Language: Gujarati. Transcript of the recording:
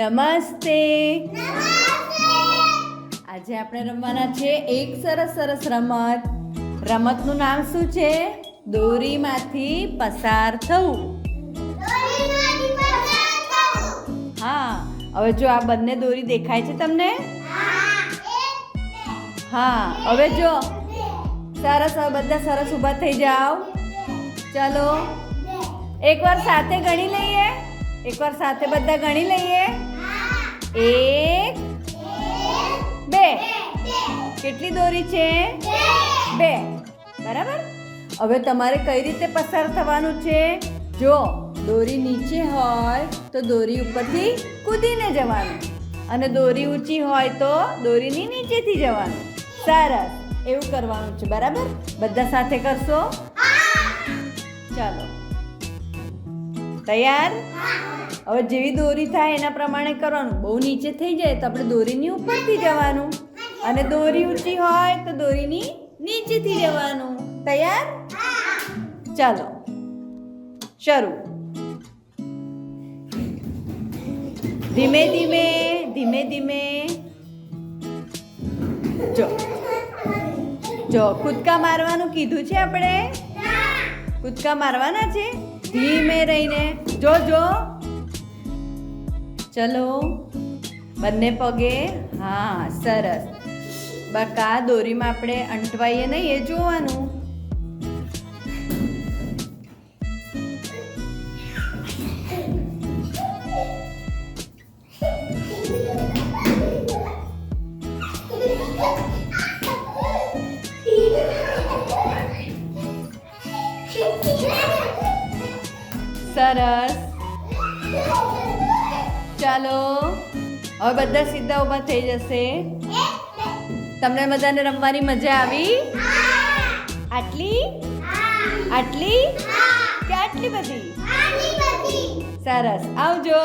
નમસ્તે. આજે આપણે રમવાના છે એક સરસ સરસ રમત. રમતનું નામ શું છે? દોરીમાંથી પસાર થવું. હા, હવે જો આ બંને દોરી દેખાય છે તમને? હા, હવે જો સરસ. હવે બધા સરસ ઊભા થઈ જાઓ. ચાલો એકવાર સાથે ગણી લઈએ. એકવાર સાથે બધા ગણી લઈએ. 1 2. કેટલી દોરી છે? 2. બરાબર. હવે તમારે કઈ રીતે પસાર થવાનું છે? જો દોરી નીચે હોય તો દોરી ઉપરથી કૂદીને જવાનું, અને દોરી ઊંચી હોય તો દોરીની નીચેથી જવાનું. સરસ, એવું કરવાનું છે. બરાબર. બધા સાથે કરશો? ચાલો, તૈયાર? હવે જેવી દોરી થાય એના પ્રમાણે કરવાનું. બહુ નીચે થઈ જાય તો આપણે દોરીની ઉપરથી જવાનું, અને દોરી ઊંચી હોય તો દોરીની નીચેથી જવાનું. તૈયાર? ચાલો શરૂ. ધીમે ધીમે ધીમે ધીમે. જો કૂદકા મારવાનું કીધું છે આપણે. કૂદકા મારવાના છે ધીમે રહીને. જો ચલો બંને પગે. હા, સરસ. બકા દોરીમાં આપણે અંટવાઈએ નહીં એ જોવાનું. સરસ. ચાલો હવે બધા સીધા ઊભા થઈ જશે. તમને બધાને રમવાની મજા આવી? આટલી કે આટલી બધી? સરસ. આવજો.